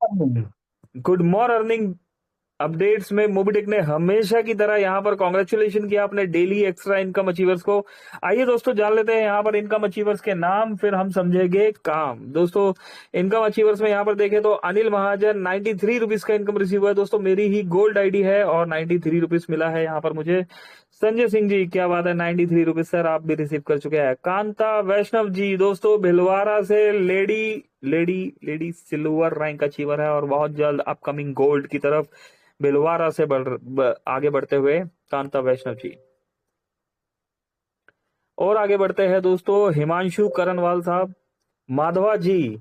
Good morning earning updates में Mobitech ने हमेशा की तरह यहाँ पर कॉन्ग्रेचुलेशन किया अपने डेली एक्स्ट्रा इनकम अचीवर्स को। आइए दोस्तों जान लेते हैं यहाँ पर इनकम अचीवर्स के नाम, फिर हम समझेंगे काम। दोस्तों इनकम अचीवर्स में यहाँ पर देखें तो अनिल महाजन 93 रुपीज का इनकम रिसीव हुआ है। दोस्तों मेरी ही गोल्ड आईडी है और 93 रुपीज मिला है यहाँ पर मुझे। संजय सिंह जी क्या बात है, 93 रुपीज सर आप भी रिसीव कर चुके हैं। कांता वैष्णव जी दोस्तों भिलवाड़ा से lady lady lady silver rank achiever है और बहुत जल्द अपकमिंग गोल्ड की तरफ भिलवाड़ा से आगे बढ़ते हुए कांता वैष्णव जी। और आगे बढ़ते हैं दोस्तों हिमांशु करणवाल साहब, माधवा जी,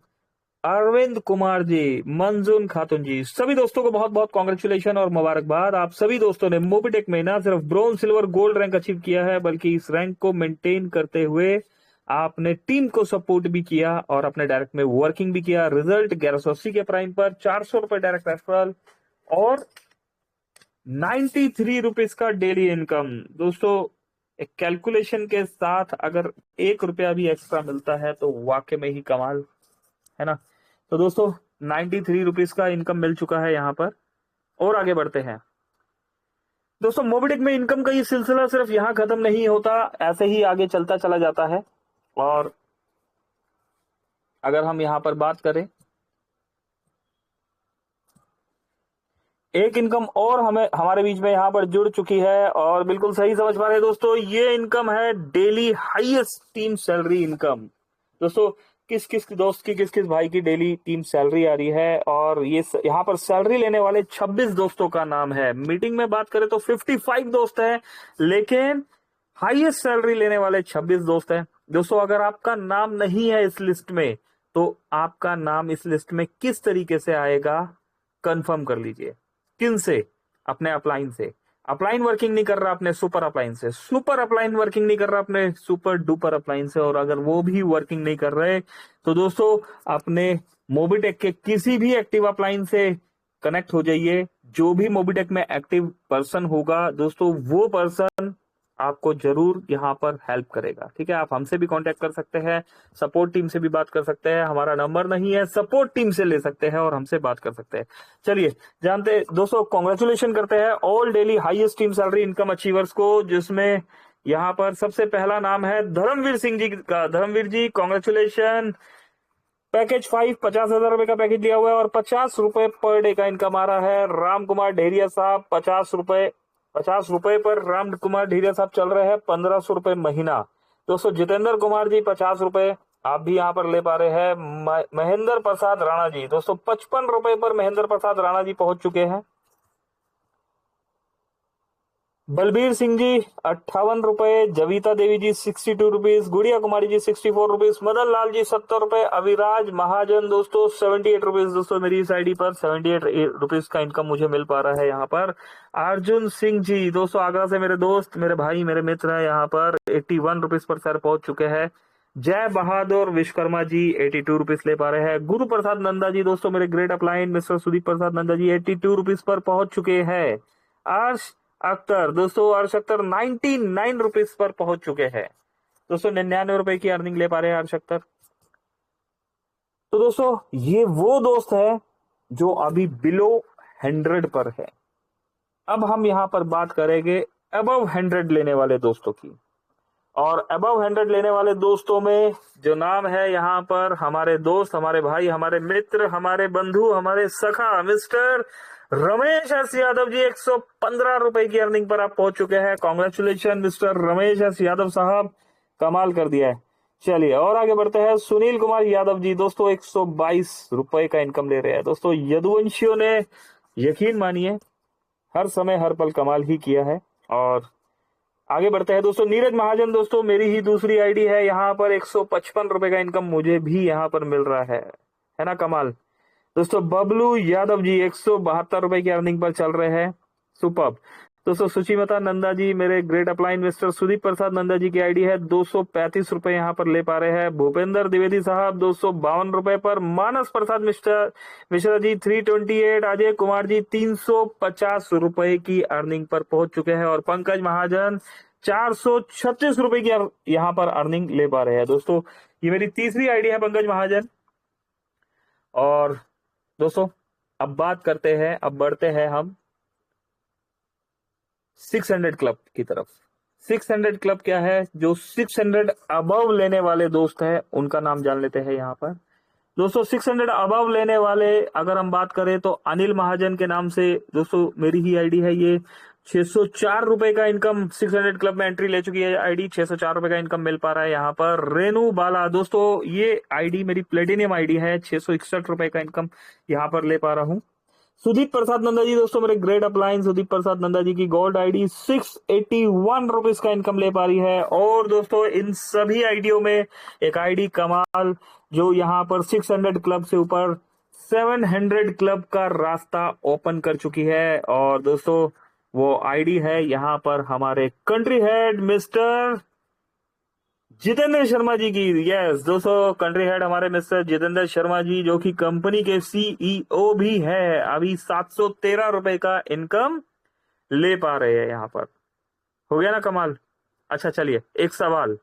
अरविंद कुमार जी, मंजून खातून जी, सभी दोस्तों को बहुत बहुत कॉन्ग्रेचुलेशन और मुबारकबाद। आप सभी दोस्तों ने मोबिटेक में ना सिर्फ bronze silver gold rank achieve किया है बल्कि इस रैंक को मेंटेन करते हुए आपने टीम को सपोर्ट भी किया और अपने डायरेक्ट में वर्किंग भी किया। रिजल्ट 1180 के प्राइम पर 400 रुपए डायरेक्ट रेफरल और 93 रुपीज का डेली इनकम। दोस्तों एक कैलकुलेशन के साथ अगर 1 रुपया भी एक्स्ट्रा मिलता है तो वाकई में ही कमाल है ना। तो दोस्तों 93 रुपीज का इनकम मिल चुका है यहाँ पर। और आगे बढ़ते हैं दोस्तों, मोबिटेक में इनकम का ये सिलसिला सिर्फ यहाँ खत्म नहीं होता, ऐसे ही आगे चलता चला जाता है। और अगर हम यहाँ पर बात करें, एक इनकम और हमें हमारे बीच में यहाँ पर जुड़ चुकी है और बिल्कुल सही समझ पा रहे हैं दोस्तों, ये इनकम है daily highest team salary income. दोस्तों किस किस दोस्त की, किस किस भाई की डेली टीम सैलरी आ रही है और ये यहाँ पर सैलरी लेने वाले 26 दोस्तों का नाम है। मीटिंग में बात करें तो 55 दोस्त हैं, लेकिन हाईएस्ट सैलरी लेने वाले 26 दोस्त हैं। दोस्तों अगर आपका नाम नहीं है इस लिस्ट में तो आपका नाम इस लिस्ट में किस तरीके से आएगा कंफर्म कर लीजिए। किन से? अपने अपलाइन से। अपलाइन वर्किंग नहीं कर रहा अपने सुपर अपलाइन से, सुपर अपलाइन वर्किंग नहीं कर रहा अपने सुपर डुपर अपलाइन से, और अगर वो भी वर्किंग नहीं कर रहे तो दोस्तों अपने मोबिटेक के किसी भी एक्टिव अपलाइन से कनेक्ट हो जाइए। जो भी मोबिटेक में एक्टिव पर्सन होगा दोस्तों वो पर्सन आपको जरूर यहाँ पर हेल्प करेगा। ठीक है, आप हमसे भी कांटेक्ट कर सकते हैं, सपोर्ट टीम से भी बात कर सकते हैं। हमारा नंबर नहीं है, सपोर्ट टीम से ले सकते हैं और हमसे बात कर सकते हैं। चलिए जानते दोस्तों, कॉन्ग्रेचुलेशन करते हैं all daily highest team salary income achievers को, जिसमें यहाँ पर सबसे पहला नाम है धर्मवीर सिंह जी का। धर्मवीर जी कॉन्ग्रेचुलेशन। पैकेज 5 50,000 रुपए का पैकेज लिया हुआ है और 50 रुपए पर डे का इनकम आ रहा है। राम कुमार ढेरिया साहब 50 रुपए पर राम कुमार ढेरिया साहब चल रहे हैं 1500 रुपए महीना। दोस्तों जितेंद्र कुमार जी 50 रुपए आप भी यहाँ पर ले पा रहे हैं। महेंद्र प्रसाद राणा जी दोस्तों 55 रुपए पर महेंद्र प्रसाद राणा जी पहुंच चुके हैं। बलबीर सिंह जी 58 रुपए, जविता देवी जी 62 रुपीज, गुड़िया कुमारी जी 64 रुपीज, मदन लाल जी 70 रुपए, अविराज महाजन दोस्तों 78 रुपीज। दोस्तों मेरी इस आईडी पर 78 रुपीज का इनकम मुझे मिल पा रहा है यहाँ पर। अर्जुन सिंह जी दोस्तों आगरा से मेरे दोस्त, मेरे भाई, मेरे मित्र है, यहाँ पर 81 रुपीज पर सर पहुंच चुके हैं। जय बहादुर विश्वकर्मा जी 82 रुपीज ले पा रहे हैं। गुरु प्रसाद नंदा जी दोस्तों मेरे ग्रेट अपलाइन मिस्टर सुदीप प्रसाद नंदा जी 82 रुपीज पर पहुंच चुके हैं। अर्श अख्तर दोस्तों, अर्श अख्तर 99 रुपीज पर पहुंच चुके हैं। दोस्तों 99 रुपए की अर्निंग ले पा रहे हैं अर्श अख्तर। तो दोस्तों ये वो दोस्त है जो अभी बिलो 100 पर है। अब हम यहाँ पर बात करेंगे अबव 100 लेने वाले दोस्तों की, और अबव 100 लेने वाले दोस्तों में जो नाम है यहाँ पर, हमारे दोस्त, हमारे भाई, हमारे मित्र, हमारे बंधु, हमारे सखा मिस्टर रमेश एस यादव जी 115 रुपए की अर्निंग पर आप पहुंच चुके हैं। Congratulation mister Ramesh S Yadav साहब, कमाल कर दिया है। चलिए और आगे बढ़ते हैं। सुनील कुमार यादव जी दोस्तों 122 रुपए का इनकम ले रहे हैं। दोस्तों यदुवंशियों ने यकीन मानिए हर समय हर पल कमाल ही किया है। और आगे बढ़ते हैं दोस्तों, नीरज महाजन दोस्तों मेरी ही दूसरी आईडी है, यहाँ पर 155 रुपए का इनकम मुझे भी यहाँ पर मिल रहा है ना कमाल। दोस्तों बबलू यादव जी 172 रुपए की अर्निंग पर चल रहे हैं, सुपर। दोस्तों सुचिमता नंदा जी मेरे ग्रेट अपलाइन मिस्टर सुदीप प्रसाद नंदा जी की आईडी है, 235 रुपए यहाँ पर ले पा रहे हैं। भूपेंद्र द्विवेदी साहब 252 रुपए पर। मानस प्रसाद मिश्रा जी 328, अजय कुमार जी 350 रुपए की अर्निंग पर पहुंच चुके हैं। और पंकज महाजन 436 रुपए की यहाँ पर अर्निंग ले पा रहे हैं। दोस्तों ये मेरी तीसरी आईडी है पंकज महाजन। और दोस्तों अब बात करते हैं, अब बढ़ते हैं हम 600 क्लब की तरफ। 600 क्लब क्या है? जो 600 अबव लेने वाले दोस्त हैं उनका नाम जान लेते हैं यहाँ पर। दोस्तों 600 अबव लेने वाले अगर हम बात करें तो अनिल महाजन के नाम से, दोस्तों मेरी ही आईडी है ये, 604 रुपए का इनकम 600 क्लब में एंट्री ले चुकी है आईडी, 604 रुपए का इनकम मिल पा रहा है यहाँ पर। रेनू बाला, दोस्तों ये आईडी मेरी प्लेटिनियम आईडी है, 661 रुपए का इनकम यहाँ पर ले पा रहा हूँ। सुदीप प्रसाद नंदा जी, दोस्तों मेरे ग्रेट अपलाइन सुदीप प्रसाद नंदा जी की गोल्ड आईडी 681 रुपीज का इनकम ले पा रही है। और दोस्तों इन सभी आईडियों में एक आईडी कमाल जो यहाँ पर 600 क्लब से ऊपर 700 क्लब का रास्ता ओपन कर चुकी है। और दोस्तों वो आईडी है यहाँ पर हमारे country head mister Jitendra Sharma ji की। यस दोस्तों, कंट्री हेड हमारे मिस्टर जितेंद्र शर्मा जी जो कि कंपनी के सीईओ भी है, अभी 713 रुपए का इनकम ले पा रहे हैं यहाँ पर। हो गया ना कमाल? अच्छा चलिए, एक सवाल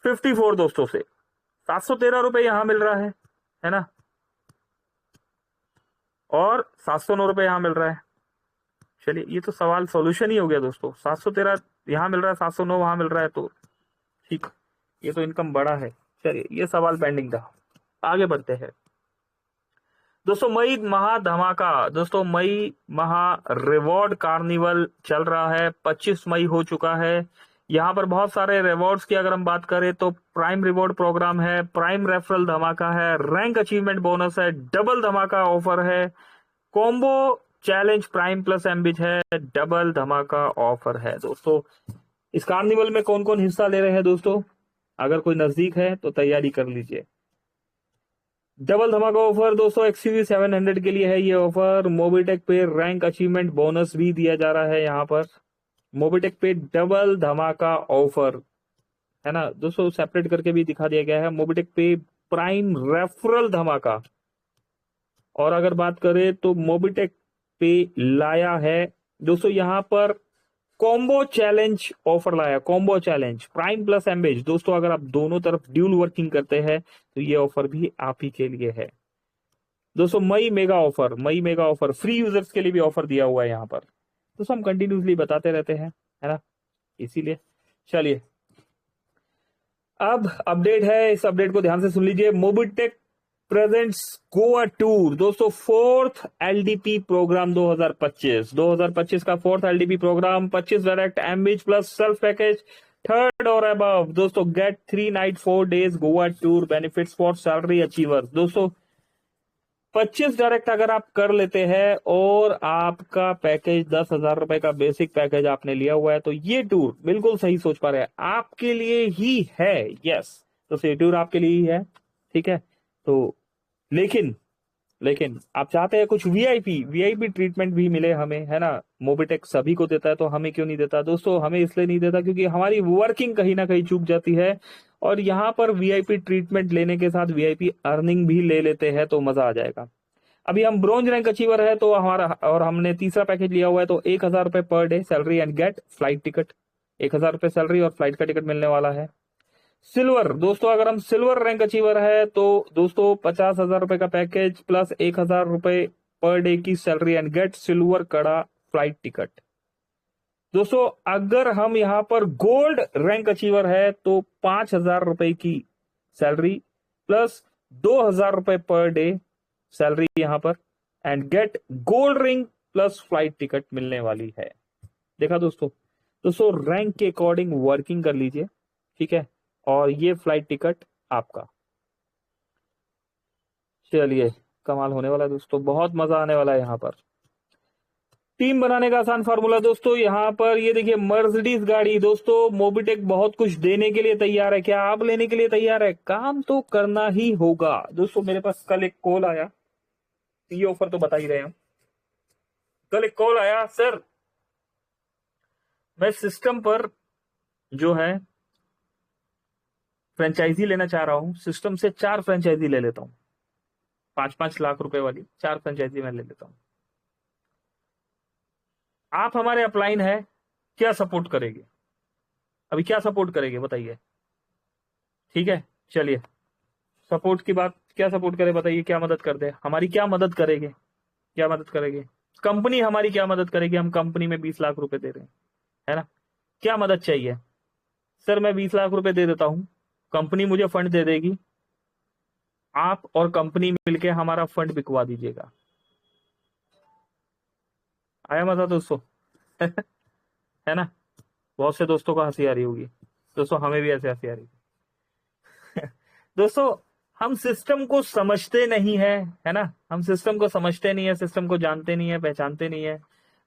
54 दोस्तों से 713 रुपए यहां मिल रहा है ना, और 709 रुपए यहां मिल रहा है। चलिए ये तो सवाल सॉल्यूशन ही हो गया दोस्तों। 713 यहां मिल रहा है, 709 वहां मिल रहा है, तो ठीक, ये तो इनकम बड़ा है। चलिए ये सवाल पेंडिंग था, आगे बढ़ते हैं दोस्तों। मई महा धमाका, दोस्तों मई महा रिवॉर्ड कार्निवल चल रहा है, 25 मई हो चुका है। यहाँ पर बहुत सारे रिवॉर्ड्स की अगर हम बात करें तो प्राइम रिवॉर्ड प्रोग्राम है, प्राइम रेफरल धमाका है, रैंक अचीवमेंट बोनस है, डबल धमाका ऑफर है, combo challenge prime plus ambit है, डबल धमाका ऑफर है। दोस्तों इस कार्निवल में कौन कौन हिस्सा ले रहे हैं दोस्तों? अगर कोई नजदीक है तो तैयारी कर लीजिए। डबल धमाका ऑफर दोस्तों XUV 700 के लिए है ये ऑफर। मोबिटेक पे रैंक अचीवमेंट बोनस भी दिया जा रहा है यहाँ पर। मोबिटेक पे डबल धमाका ऑफर है ना दोस्तों, सेपरेट करके भी दिखा दिया गया है। मोबिटेक पे प्राइम रेफरल धमाका, और अगर बात करें तो मोबिटेक पे लाया है दोस्तों यहाँ पर कॉम्बो चैलेंज ऑफर लाया, कॉम्बो चैलेंज प्राइम प्लस एम्बेज। दोस्तों अगर आप दोनों तरफ ड्यूल वर्किंग करते हैं तो ये ऑफर भी आप ही के लिए है दोस्तों। मई मेगा ऑफर फ्री यूजर्स के लिए भी ऑफर दिया हुआ है यहाँ पर। दोस्तों हम कंटिन्यूसली बताते रहते हैं, है ना, इसीलिए। चलिए अब अपडेट है, इस अपडेट को ध्यान से सुन लीजिए। मोबिटेक प्रेजेंट्स गोवा टूर दोस्तों, 4th LDP प्रोग्राम 2025 का 4th LDP प्रोग्राम, 25 डायरेक्ट एमबीच प्लस सेल्फ पैकेज, 3rd और अबव दोस्तों get 3 night 4 days Goa tour benefits for salary achievers. दोस्तों 25 डायरेक्ट अगर आप कर लेते हैं और आपका पैकेज 10,000 रुपए का बेसिक पैकेज आपने लिया हुआ है तो ये टूर बिल्कुल सही सोच पा रहे हैं, आपके लिए ही है। यस तो ये टूर आपके लिए ही है, ठीक है। तो लेकिन आप चाहते हैं कुछ वीआईपी ट्रीटमेंट भी मिले हमें, है ना। मोबिटेक सभी को देता है तो हमें क्यों नहीं देता दोस्तों? हमें इसलिए नहीं देता क्योंकि हमारी वर्किंग कहीं ना कहीं चूक जाती है, और यहाँ पर वीआईपी ट्रीटमेंट लेने के साथ वीआईपी अर्निंग भी ले लेते हैं तो मजा आ जाएगा। अभी हम ब्रोंज रैंक अचीवर है तो हमारा, और हमने तीसरा पैकेज लिया हुआ है तो 1,000 रुपए per day salary and get flight ticket, 1,000 रुपए सैलरी और फ्लाइट का टिकट मिलने वाला है। सिल्वर दोस्तों, अगर हम सिल्वर रैंक अचीवर है तो दोस्तों 50,000 रुपए का पैकेज प्लस 1,000 रुपए पर डे की सैलरी एंड गेट सिल्वर कड़ा फ्लाइट टिकट। दोस्तों अगर हम यहाँ पर गोल्ड रैंक अचीवर है तो 5,000 रुपए की सैलरी प्लस 2,000 रुपए पर डे सैलरी यहाँ पर and get gold ring plus flight ticket मिलने वाली है। देखा दोस्तों रैंक के अकॉर्डिंग वर्किंग कर लीजिए, ठीक है, और ये फ्लाइट टिकट आपका। चलिए कमाल होने वाला है दोस्तों, बहुत मजा आने वाला है यहाँ पर। टीम बनाने का आसान फार्मूला दोस्तों, यहाँ पर ये देखिए मर्सिडीज गाड़ी। दोस्तों मोबिटेक बहुत कुछ देने के लिए तैयार है, क्या आप लेने के लिए तैयार है? काम तो करना ही होगा दोस्तों। मेरे पास कल एक कॉल आया, ये ऑफर तो बता ही रहे हैं, कल एक कॉल आया, सर मैं सिस्टम पर जो है फ्रेंचाइजी लेना चाह रहा हूं, सिस्टम से 4 फ्रेंचाइजी ले लेता हूं, 5-5 लाख रुपए वाली 4 फ्रेंचाइजी मैं ले लेता हूं। आप हमारे अपलाइन है, क्या सपोर्ट करेंगे? अभी क्या सपोर्ट करेंगे बताइए? ठीक है चलिए, सपोर्ट की बात क्या सपोर्ट करे बताइए, क्या मदद कर दे, हमारी क्या मदद करेंगे, क्या मदद करेंगे, कंपनी हमारी क्या मदद करेगी, हम कंपनी में 20 लाख रुपए दे रहे हैं, है ना, क्या मदद चाहिए, सर मैं 20 लाख रुपए दे देता हूं, कंपनी मुझे फंड दे देगी, आप और कंपनी मिलके हमारा फंड बिकवा दीजिएगा। आया मजा दोस्तों? है ना, बहुत से दोस्तों को हंसी आ रही होगी, दोस्तों हमें भी ऐसे हंसी आ रही है। दोस्तों हम सिस्टम को समझते नहीं है ना, हम सिस्टम को समझते नहीं है, सिस्टम को जानते नहीं है, पहचानते नहीं है,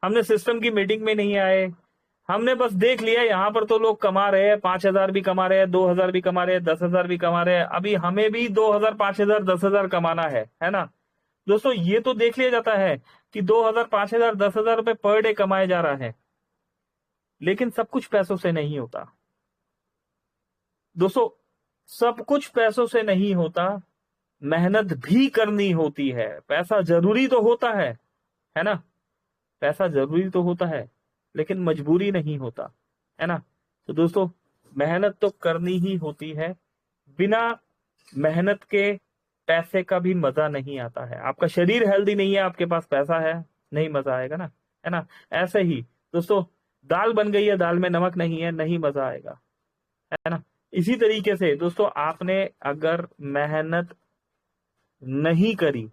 हमने सिस्टम की मीटिंग में नहीं आए, हमने बस देख लिया यहाँ पर तो लोग कमा रहे हैं, 5,000 भी कमा रहे हैं, 2,000 भी कमा रहे हैं, 10,000 भी कमा रहे हैं, अभी हमें भी 2,000, 5,000, 10,000 कमाना है ना। दोस्तों ये तो देख लिया जाता है कि 2,000, 5,000, 10,000 रुपए पर डे कमाया जा रहा है, लेकिन सब कुछ पैसों से नहीं होता दोस्तों, सब कुछ पैसों से नहीं होता, मेहनत भी करनी होती है। पैसा जरूरी तो होता है ना, पैसा जरूरी तो होता है, लेकिन मजबूरी नहीं होता, है ना। तो दोस्तों मेहनत तो करनी ही होती है, बिना मेहनत के पैसे का भी मजा नहीं आता है। आपका शरीर हेल्दी नहीं है, आपके पास पैसा है, नहीं मजा आएगा ना, है ना। ऐसे ही दोस्तों दाल बन गई है, दाल में नमक नहीं है, नहीं मजा आएगा, है ना। इसी तरीके से दोस्तों आपने अगर मेहनत नहीं करी,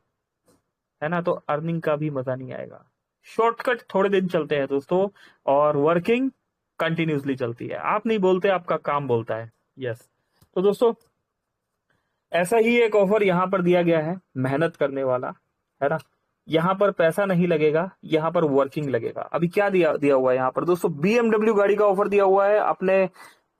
है ना, तो अर्निंग का भी मजा नहीं आएगा। शॉर्टकट थोड़े दिन चलते हैं दोस्तों, और वर्किंग कंटिन्यूसली चलती है। आप नहीं बोलते, आपका काम बोलता है। यस, तो दोस्तों ऐसा ही एक ऑफर यहां पर दिया गया है, मेहनत करने वाला, है ना। यहां पर पैसा नहीं लगेगा, यहां पर वर्किंग लगेगा। अभी क्या दिया दिया हुआ है यहां पर दोस्तों, BMW गाड़ी का ऑफर दिया हुआ है। अपने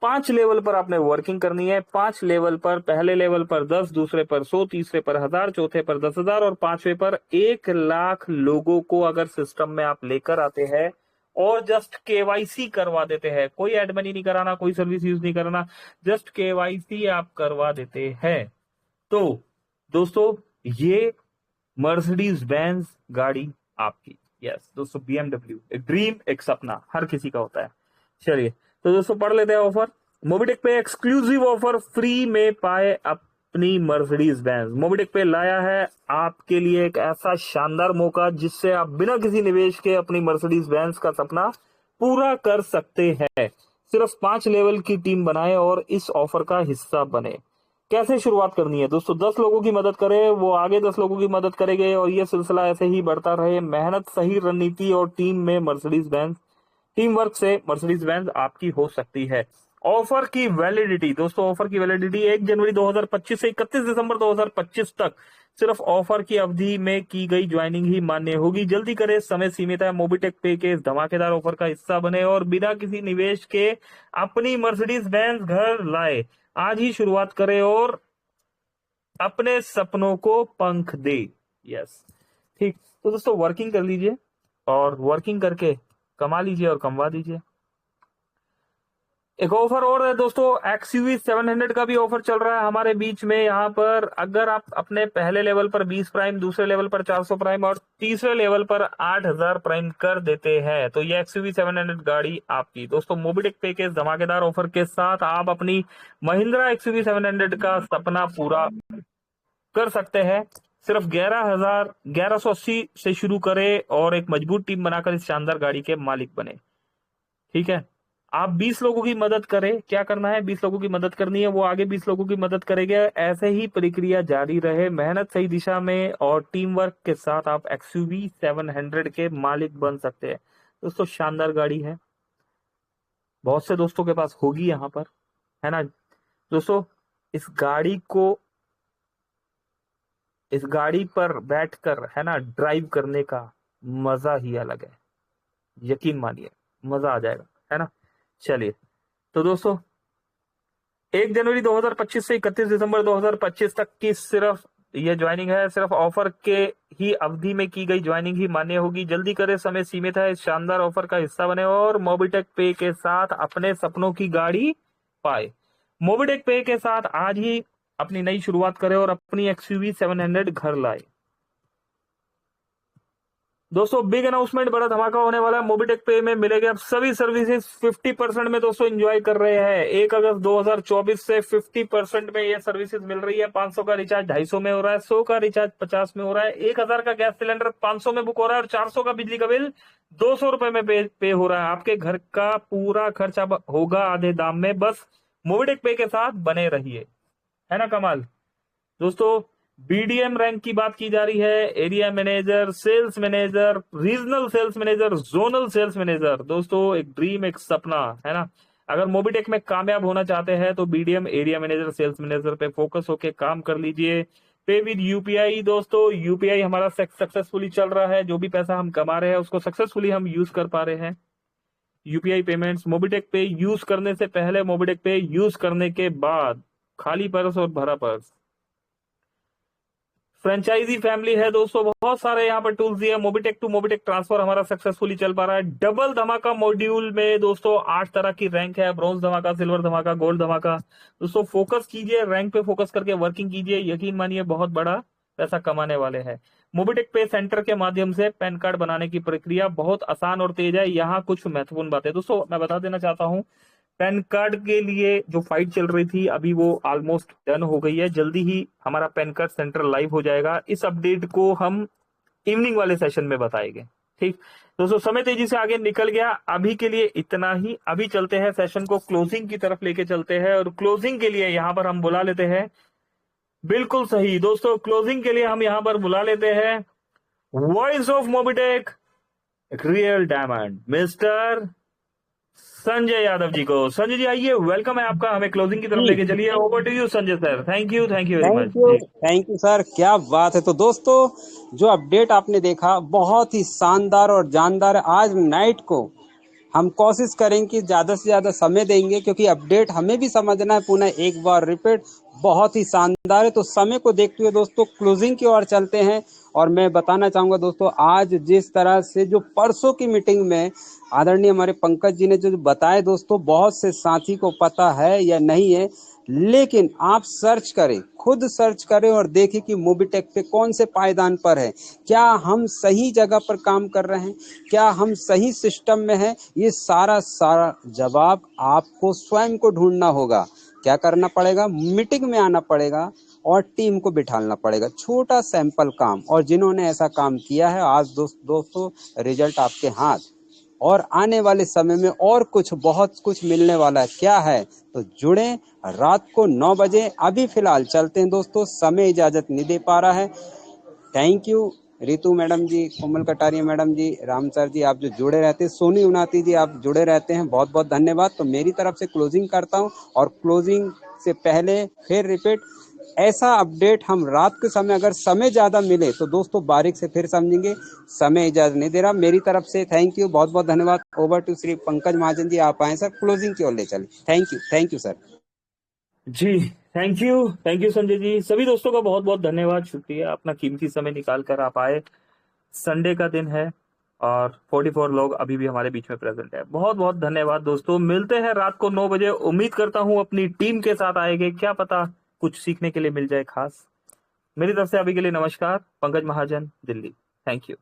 5 लेवल पर आपने वर्किंग करनी है। 5 लेवल पर, पहले लेवल पर 10, दूसरे पर 100, तीसरे पर 1000, चौथे पर 10,000 और 5वें पर 1 लाख लोगों को अगर सिस्टम में आप लेकर आते हैं और जस्ट KYC करवा देते हैं, कोई एड मनी नहीं कराना, कोई सर्विस यूज नहीं कराना, जस्ट KYC आप करवा देते हैं, तो दोस्तों ये मर्सिडीज बेंज गाड़ी आपकी। यस दोस्तों, BMW एक ड्रीम, एक सपना हर किसी का होता है। चलिए तो दोस्तों पढ़ लेते हैं ऑफर। मोबिटेक पे एक्सक्लूसिव ऑफर, फ्री में पाए अपनी मर्सिडीज बेंज। मोबिटेक पे लाया है आपके लिए एक ऐसा शानदार मौका जिससे आप बिना किसी निवेश के अपनी मर्सिडीज बेंज का सपना पूरा कर सकते हैं। सिर्फ 5 लेवल की टीम बनाए और इस ऑफर का हिस्सा बने। कैसे शुरुआत करनी है दोस्तों, 10 लोगों की मदद करे, वो आगे 10 लोगों की मदद करेंगे और ये सिलसिला ऐसे ही बढ़ता रहे। मेहनत, सही रणनीति और टीम में मर्सिडीज बेंज, टीम वर्क से मर्सिडीज बेंज आपकी हो सकती है। ऑफर की वैलिडिटी दोस्तों, ऑफर की वैलिडिटी 1 जनवरी 2025 से 31 दिसंबर 2025 तक। सिर्फ ऑफर की अवधि में की गई ज्वाइनिंग ही मान्य होगी। जल्दी करें, समय सीमित है। मोबिटेक पे के इस धमाकेदार ऑफर का हिस्सा बने और बिना किसी निवेश के अपनी मर्सिडीज बेंज घर लाए। आज ही शुरुआत करें और अपने सपनों को पंख दे। यस, ठीक। तो दोस्तों वर्किंग कर लीजिए और वर्किंग करके कमा लीजिए और कमवा दीजिए। एक ऑफर और है दोस्तों, XUV 700 का भी ऑफर चल रहा है हमारे बीच में। यहाँ पर अगर आप अपने पहले लेवल पर 20 प्राइम, दूसरे लेवल पर 400 प्राइम और तीसरे लेवल पर 8,000 प्राइम कर देते हैं तो ये XUV 700 गाड़ी आपकी। दोस्तों मोबिटेक पे के धमाकेदार ऑफर के साथ आप अपनी महिंद्रा XUV 700 का सपना पूरा कर सकते हैं। सिर्फ 11,80 से शुरू करें और एक मजबूत टीम बनाकर इस शानदार गाड़ी के मालिक बने। ठीक है, आप 20 लोगों की मदद करें। क्या करना है, 20 लोगों की मदद करनी है, वो आगे 20 लोगों की मदद करेंगे। ऐसे ही प्रक्रिया जारी रहे, मेहनत सही दिशा में और टीम वर्क के साथ आप XUV 700 के मालिक बन सकते हैं। दोस्तों शानदार गाड़ी है, बहुत से दोस्तों के पास होगी यहाँ पर, है ना। दोस्तों इस गाड़ी पर बैठकर, है ना, ड्राइव करने का मजा ही अलग है, यकीन मानिए मजा आ जाएगा, है ना। चलिए तो दोस्तों 1 जनवरी 2025 से 31 दिसंबर 2025 तक की सिर्फ ये ज्वाइनिंग है। सिर्फ ऑफर के ही अवधि में की गई ज्वाइनिंग ही मान्य होगी। जल्दी करें, समय सीमित है। इस शानदार ऑफर का हिस्सा बने और मोबिटेक पे के साथ अपने सपनों की गाड़ी पाए। मोबिटेक पे के साथ आज ही अपनी नई शुरुआत करें और अपनी XUV 700 घर लाए। दोस्तों बिग अनाउंसमेंट, बड़ा धमाका होने वाला है। मोबिटेक पे में मिलेगा अब सभी सर्विसेज 50% में दोस्तों एंजॉय कर रहे हैं। 1 अगस्त 2024 से 50% में ये सर्विसेज मिल रही है। 500 का रिचार्ज 250 में हो रहा है, 100 का रिचार्ज 50 में हो रहा है, 1000 का गैस सिलेंडर 500 में बुक हो रहा है और 400 का बिजली का बिल 200 रुपए में पे हो रहा है। आपके घर का पूरा खर्चा होगा आधे दाम में। बस मोबिटेक पे के साथ बने रहिए, है ना कमाल। दोस्तों बीडीएम रैंक की बात की जा रही है, area manager, sales manager, regional sales manager, zonal sales manager. दोस्तों एक ड्रीम, एक सपना, है ना। अगर मोबिटेक में कामयाब होना चाहते हैं तो BDM, area manager, sales manager पे फोकस होके काम कर लीजिए। पे विद यूपीआई, दोस्तों यूपीआई हमारा सक्सेसफुली चल रहा है। जो भी पैसा हम कमा रहे हैं उसको सक्सेसफुली हम यूज कर पा रहे हैं। यूपीआई पेमेंट्स मोबिटेक पे यूज करने से पहले, मोबिटेक पे यूज करने के बाद, खाली पर्स और भरा पर्स। फ्रेंचाइजी फैमिली है दोस्तों, बहुत सारे यहाँ पर टूल्स दिए। मोबिटेक टू मोबिटेक ट्रांसफर हमारा सक्सेसफुली चल पा रहा है। डबल धमाका मॉड्यूल में दोस्तों 8 तरह की रैंक है, ब्रॉन्ज धमाका, सिल्वर धमाका, गोल्ड धमाका। दोस्तों फोकस कीजिए, रैंक पे फोकस करके वर्किंग कीजिए, यकीन मानिए बहुत बड़ा पैसा कमाने वाले हैं। मोबिटेक पे सेंटर के माध्यम से पैन कार्ड बनाने की प्रक्रिया बहुत आसान और तेज है। यहाँ कुछ महत्वपूर्ण बातें दोस्तों मैं बता देना चाहता हूँ। पैन कार्ड के लिए जो फाइट चल रही थी अभी वो ऑलमोस्ट डन हो गई है। जल्दी ही हमारा पैन कार्ड सेंटर लाइव हो जाएगा। इस अपडेट को हम इवनिंग वाले सेशन में बताएंगे। ठीक दोस्तों, समय तेजी से आगे निकल गया, अभी के लिए इतना ही। अभी चलते हैं सेशन को क्लोजिंग की तरफ लेके चलते हैं और क्लोजिंग के लिए यहाँ पर हम बुला लेते हैं, बिल्कुल सही दोस्तों, क्लोजिंग के लिए हम यहाँ पर बुला लेते हैं voice of Mobitech, real diamond, mister Sanjay Yadav ji को। संजय जी आइए, वेलकम है आपका, हमें क्लोजिंग की तरफ जी लेके चलिए। Over to you Sanjay sir. Thank you very much जी। थैंक यू सर, क्या बात है। तो दोस्तों जो अपडेट आपने देखा बहुत ही शानदार और जानदार है। आज नाइट को हम कोशिश करेंगे कि ज़्यादा से ज़्यादा समय देंगे, क्योंकि अपडेट हमें भी समझना है। पुनः एक बार रिपीट, बहुत ही शानदार है। तो समय को देखते हुए दोस्तों क्लोजिंग की ओर चलते हैं। और मैं बताना चाहूँगा दोस्तों, आज जिस तरह से जो परसों की मीटिंग में आदरणीय हमारे पंकज जी ने जो बताए दोस्तों, बहुत से साथी को पता है या नहीं है, लेकिन आप सर्च करें, खुद सर्च करें और देखें कि मोबिटेक पे कौन से पायदान पर है, क्या हम सही जगह पर काम कर रहे हैं, क्या हम सही सिस्टम में हैं। ये सारा जवाब आपको स्वयं को ढूंढना होगा। क्या करना पड़ेगा, मीटिंग में आना पड़ेगा और टीम को बिठाना पड़ेगा। छोटा सैंपल काम, और जिन्होंने ऐसा काम किया है आज दोस्तों रिजल्ट आपके हाथ। और आने वाले समय में और कुछ बहुत कुछ मिलने वाला है। क्या है, तो जुड़े रात को 9 बजे। अभी फिलहाल चलते हैं दोस्तों, समय इजाजत नहीं दे पा रहा है। Thank you Ritu madam ji, Komal Kataria madam ji, Ram sir ji, आप जो जुड़े रहते हैं, सोनी उनाती जी आप जुड़े रहते हैं, बहुत बहुत धन्यवाद। तो मेरी तरफ से क्लोजिंग करता हूं। और क्लोजिंग से पहले फिर रिपीट, ऐसा अपडेट हम रात के समय अगर समय ज्यादा मिले तो दोस्तों बारीक से फिर समझेंगे। समय इजाजत नहीं दे रहा। मेरी तरफ से थैंक यू, बहुत बहुत धन्यवाद। ओवर टू श्री पंकज महाजन जी, आप आए सर, क्लोजिंग की ओर ले चले। Thank you sir. जी थैंक यू संजय जी। सभी दोस्तों का बहुत बहुत धन्यवाद, शुक्रिया, अपना कीमती समय निकाल कर आप आए। संडे का दिन है और 44 लोग अभी भी हमारे बीच में प्रेजेंट है। बहुत बहुत धन्यवाद दोस्तों, मिलते हैं रात को 9 बजे। उम्मीद करता हूं अपनी टीम के साथ आएंगे, क्या पता कुछ सीखने के लिए मिल जाए खास। मेरी तरफ से अभी के लिए नमस्कार। पंकज महाजन, दिल्ली। Thank you.